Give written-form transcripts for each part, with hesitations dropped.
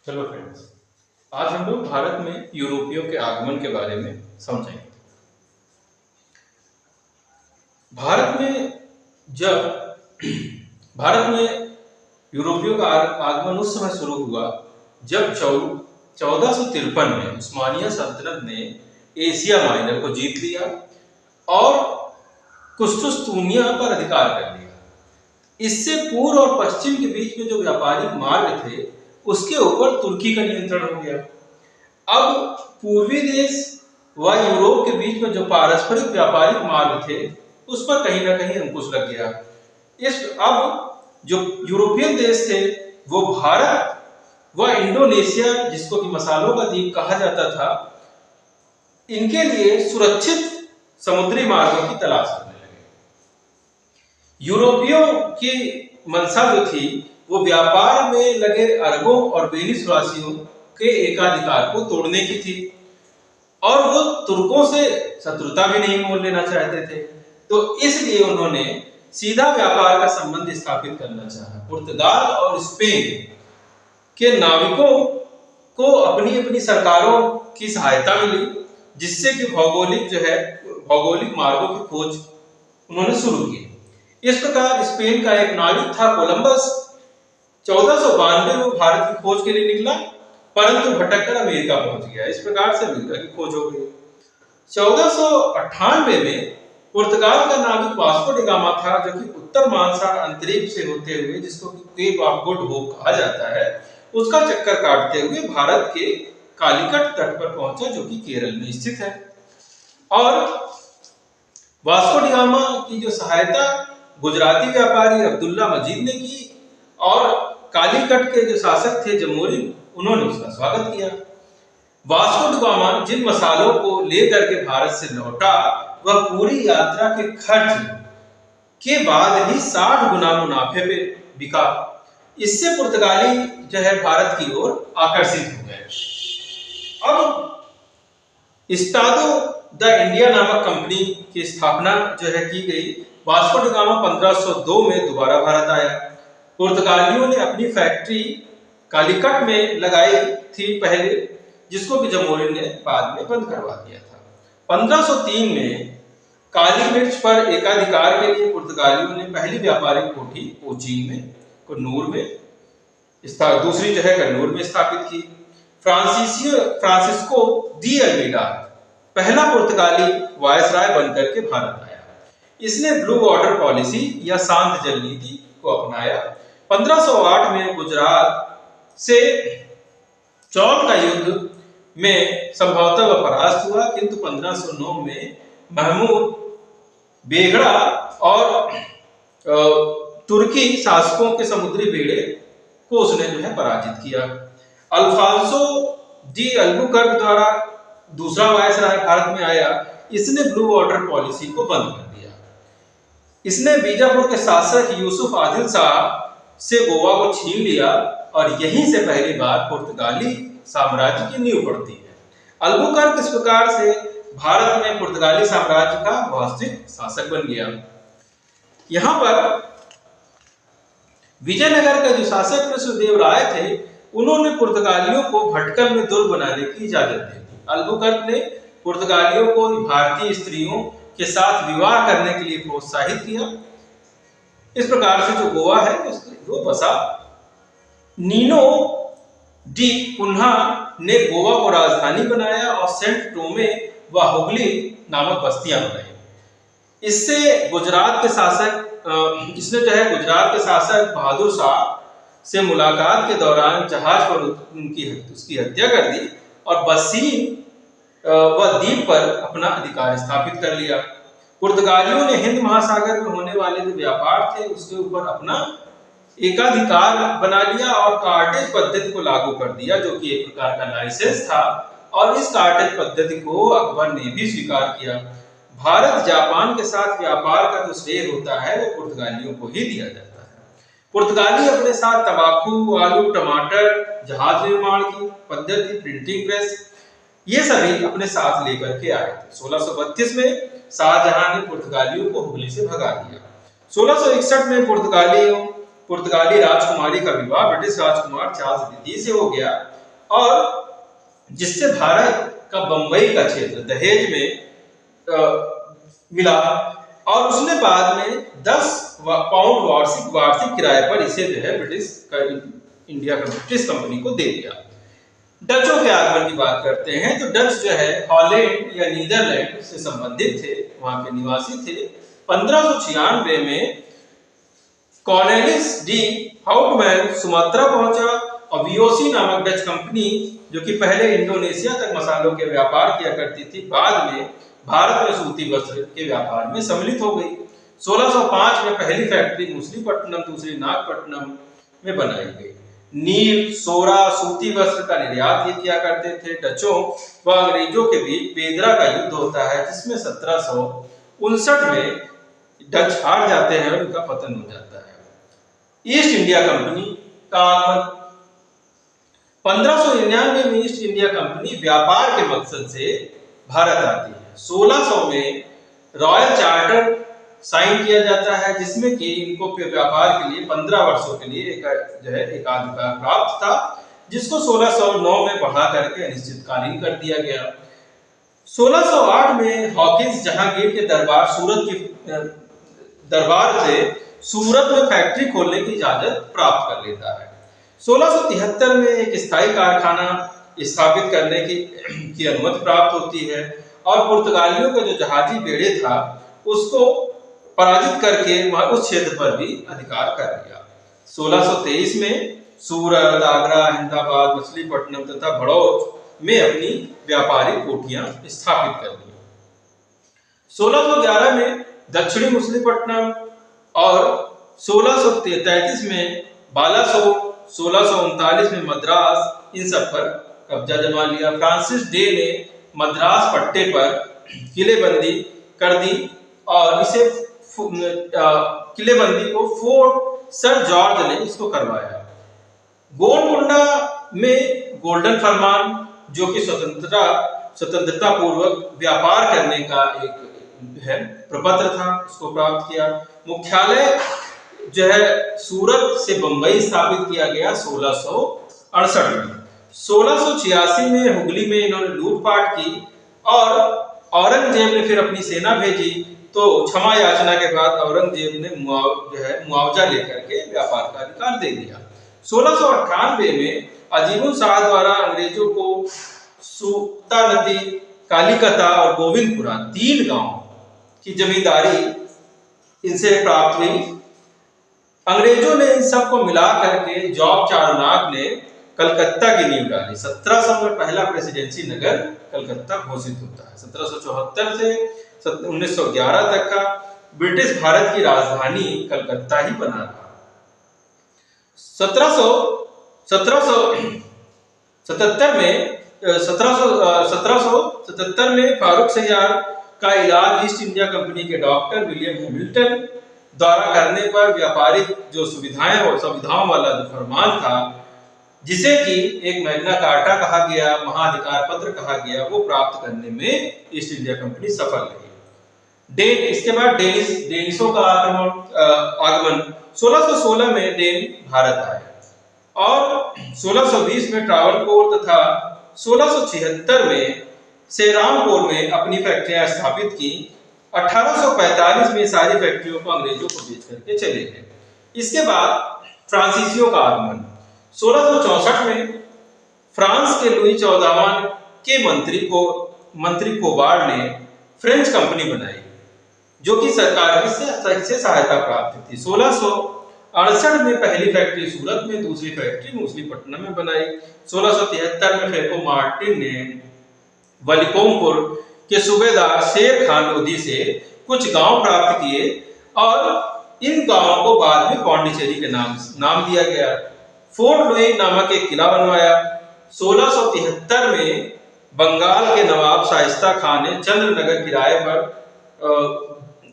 चलो फ्रेंड्स, आज हम लोग भारत में यूरोपियों के आगमन के बारे में समझेंगे। भारत में जब भारत में यूरोपियों का आगमन उस समय शुरू हुआ जब 1453 में उस्मानिया सल्तनत ने एशिया माइनर को जीत लिया और कुश्तुनतुनिया पर अधिकार कर लिया। इससे पूर्व और पश्चिम के बीच में जो व्यापारिक मार्ग थे उसके ऊपर तुर्की का नियंत्रण हो गया। अब पूर्वी देश व यूरोप के बीच में जो पारस्परिक व्यापारिक मार्ग थे उस पर कहीं ना कहीं अंकुश लग गया। अब जो यूरोपियन देश थे वो भारत व इंडोनेशिया, जिसको कि मसालों का द्वीप कहा जाता था, इनके लिए सुरक्षित समुद्री मार्गों की तलाश करने लगे। यूरोपियों की मंशा जो थी वो व्यापार में लगे अरबों और वेनिसवासियों के एकाधिकार को तोड़ने की थी और वो तुर्कों से शत्रुता भी नहीं मोल लेना चाहते थे। तो इसलिए उन्होंने सीधा व्यापार का संबंध स्थापित करना चाहा। पुर्तगाल और स्पेन के नाविकों को अपनी अपनी सरकारों की सहायता मिली, जिससे कि भौगोलिक मार्गों की खोज उन्होंने शुरू की। इस प्रकार स्पेन का एक नाविक था कोलंबस, 1492 में भारत की खोज के लिए निकला, परंतु भटककर अमेरिका पहुंच गया। इस प्रकार से अमेरिका की खोज हो गई। 1498 में पुर्तगाल का नाविक वास्को डी गामा था, जो कि उत्तर महासागर अंतरिक्ष से होते हुए, जिसको केप ऑफ गुड होप कहा जाता है, उसका चक्कर काटते हुए भारत के कालीकट तट पर पहुंचा, जो कि केरल में स्थित है। और वास्को डी गामा की जो सहायता गुजराती व्यापारी अब्दुल्ला मजीद ने की और कालीकट के जो शासक थे जमोरिन, उन्होंने उसका स्वागत किया। वास्को डी गामा जिन मसालों को लेकर के भारत से लौटा वह पूरी यात्रा के खर्च के बाद ही 60 गुना मुनाफे पे बिका। इससे पुर्तगाली जो है भारत की ओर आकर्षित हो गए। अब इस्तादो द इंडिया नामक कंपनी की स्थापना जो है की गई। वास्को डी गामा 1502 में दोबारा भारत आया। पुर्तगालियों ने अपनी फैक्ट्री कालीकट में लगाई थी पहले, जिसको कि जमोरिन ने बाद में बंद करवा दिया था। 1503 में काली मिर्च पर एकाधिकार के लिए पुर्तगालियों ने पहली व्यापारिक कोठी कोचीन में, कन्नूर में दूसरी जो है कन्नूर में स्थापित की। फ्रांसिस्को दी अल्मीडा पहला पुर्तगाली वायसराय बनकर के भारत आया। इसने ब्लू वाटर पॉलिसी या शांत जल नीति को अपनाया। 1508 में गुजरात से चौल का युद्ध में संभवतः वह परास्त हुआ, किंतु 1509 में महमूद बेगड़ा और तुर्की शासकों के समुद्री बेड़े को उसने जो है पराजित किया। अल्फांसो डी अल्बुकर्क द्वारा दूसरा वायसराय भारत में आया। इसने ब्लू वाटर पॉलिसी को बंद कर दिया। इसने बीजापुर के शासक यूसुफ आदिल शाह से गोवा को छीन लिया और यहीं से पहली बार पुर्तगाली साम्राज्य की नींव पड़ती है। अल्बुकर्क इस प्रकार से भारत में पुर्तगाली साम्राज्य का वास्तविक शासक बन गया। यहां पर विजयनगर का जो शासक कृष्णदेव राय थे, उन्होंने पुर्तगालियों को भटकल में दुर्ग बनाने की इजाजत दे दी। अल्बुकर्क ने पुर्तगालियों को भारतीय स्त्रियों के साथ विवाह करने के लिए प्रोत्साहित किया। इस प्रकार से जो गोवा है वो बसा। नीनो डी कुन्हा ने गोवा को राजधानी बनाया और सेंट टोमे व हुगली नामक बस्तियां बनाई। इससे गुजरात के शासक बहादुर शाह से मुलाकात के दौरान जहाज पर उसकी हत्या कर दी और बसीन व द्वीप पर अपना अधिकार स्थापित कर लिया। पुर्तगालियों ने हिंद महासागर में होने वाले जो व्यापार थे उसके ऊपर अपना एकाधिकार बना लिया और कार्टेज पद्धति को लागू कर दिया, जो कि एक प्रकार का लाइसेंस था। और इस कार्टेज पद्धति को अकबर ने भी स्वीकार किया। भारत जापान के साथ व्यापार का जो श्रेय होता है वो पुर्तगालियों को ही दिया जाता है। पुर्तगाली अपने साथ तंबाकू, आलू, टमाटर, जहाज निर्माण की पद्धति, प्रिंटिंग प्रेस, ये सभी अपने साथ लेकर के आए थे। 1632 में शाहजहां ने पुर्तगालियों को हुगली से भगा दिया। 1661 में पुर्तगालियों पुर्तगाली राजकुमारी का विवाह ब्रिटिश राजकुमार चार्ल्स द्वितीय से हो गया, और जिससे भारत का बंबई का क्षेत्र दहेज में मिला, और उसने बाद में 10 पाउंड वार्षिक किराए पर इसे जो है ब्रिटिश कंपनी को दे दिया। डचों के आगमन की बात करते हैं तो डच जो है हॉलैंड या नीदरलैंड से संबंधित थे, वहां के निवासी थे। 1596 में कॉर्नेलिस डी हाउटमैन सुमात्रा पहुंचा, और वीओसी नामक डच कंपनी जो कि पहले इंडोनेशिया तक मसालों के व्यापार किया करती थी, बाद में भारत में सूती वस्त्र के व्यापार में सम्मिलित हो गई। 1605 में पहली फैक्ट्री मछलीपट्टनम, दूसरी नागपट्टनम में बनाई गई। नील, सोरा, सूती वस्त्र का निर्यात ये किया करते थे। डचों व अंग्रेजों के बीच पेदरा का युद्ध होता है, जिसमें 1759 में डच हार जाते हैं और उनका पतन हो जाता है। ईस्ट इंडिया कंपनी का आगमन 1599 में ईस्ट इंडिया कंपनी व्यापार के मकसद से भारत आती है। 1600 में रॉयल चार्टर साइन किया जाता है, जिसमें कि इनको व्यापार के लिए 15 वर्षों के लिए एकाधिकार प्राप्त था, जिसको 1609 में बढ़ा करके अनिश्चितकालीन कर दिया गया। 1608 में हॉकिंस जहांगीर के दरबार से सूरत में फैक्ट्री खोलने की इजाजत प्राप्त कर लेता है। 1673 में एक स्थायी कारखाना स्थापित करने की अनुमति प्राप्त होती है, और पुर्तगालियों का जो जहाजी बेड़े था उसको पराजित करके वह उस क्षेत्र पर भी अधिकार कर लिया। 1623 में सूरत, आगरा, अहमदाबाद, मछलीपट्टनम तथा भड़ौच में अपनी व्यापारिक कोठियां स्थापित कर दी। 1611 में दक्षिणी मछलीपट्टनम और 1633 में बालासोर, 1639 में मद्रास, इन सब पर कब्जा जमा लिया। फ्रांसिस डे ने मद्रास पट्टे पर किलेबंदी कर दी, और इसे किलेबंदी को फोर्ट सर जॉर्ज ने इसको करवाया। गोलकुंडा में गोल्डन फरमान, जो कि स्वतंत्रता पूर्वक व्यापार करने का एक है प्रपत्र था, उसको प्राप्त किया। मुख्यालय जो है सूरत से बंबई स्थापित किया गया 1668 में। 1686 में हुगली में इन्होंने लूटपाट की, और औरंगजेब ने फिर अपनी सेना भेजी, तो क्षमा याचना के बाद औरंगजेब ने मुआवजा लेकर के व्यापार का अधिकार दे दिया। 1698 में अजीमुल शाह द्वारा अंग्रेजों को सूता नदी, कालीकता और गोविंदपुरा 3 गांव की जमींदारी इनसे प्राप्त हुई। अंग्रेजों ने इन सबको मिला करके जॉब चारुनाग ने कलकत्ता की नींव डाली। 1700 में पहला प्रेसिडेंसी नगर कलकत्ता घोषित होता है। 1774 से 1911 तक का ब्रिटिश भारत की राजधानी कलकत्ता ही बना रहा। 1777 में फारूक सयार का इलाज ईस्ट इंडिया कंपनी के डॉक्टर विलियम हैमिल्टन द्वारा करने पर व्यापारिक जो सुविधाओं वाला जो फरमान था, जिसे कि एक मैग्ना कार्टा कहा गया, महाधिकार पत्र कहा गया, वो प्राप्त करने में ईस्ट इंडिया कंपनी सफल रही। इसके बाद डेनिशों का आगमन 1616 में डेन भारत आए, और 1620 में ट्रावनकोर तथा 1676 में सेरामपुर में अपनी फैक्ट्रियां स्थापित की। 1845 में सारी फैक्ट्रियों को अंग्रेजों को बेच करके चले गए। इसके बाद फ्रांसीसियों का आगमन 1664 में फ्रांस के लुई 14वां के मंत्री कोबार्ड ने फ्रेंच कंपनी बनाई, जो कि सरकार से सहायता प्राप्त थी। 1668 में पहली फैक्ट्री सूरत में, दूसरी फैक्ट्री मछलीपट्टनम में बनाई। 1673 में फेको मार्टिन ने वलिकोमपुर के सूबेदार शेर खान लोधी से कुछ गांव प्राप्त किए, और इन गांवों को बाद में पौंडीचेरी के नाम दिया गया। फोर्ट लुई नामक एक किला बनवाया। 1673 में बंगाल के नवाब शाइस्ता खान ने चंद्रनगर किराए पर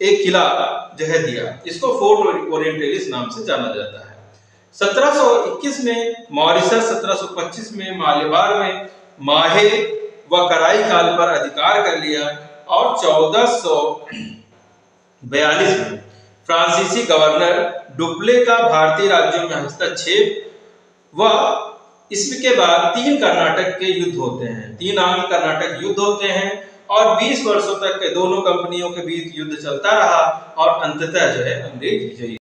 एक किला जो है दिया, इसको फोर्ट ओरिएंटलिस नाम से जाना जाता है। 1721 में मॉरिशस, 1725 में मालेबार में माहे व कराई काल पर अधिकार कर लिया, और 1442 में फ्रांसीसी गवर्नर डुप्ले का भारतीय राज्यों में हस्तक्षेप व इसके बाद 3 कर्नाटक के युद्ध होते हैं, 3 आंग्ल कर्नाटक युद्ध होते हैं और 20 वर्षों तक के दोनों कंपनियों के बीच युद्ध चलता रहा और अंततः जो है अंग्रेज विजयी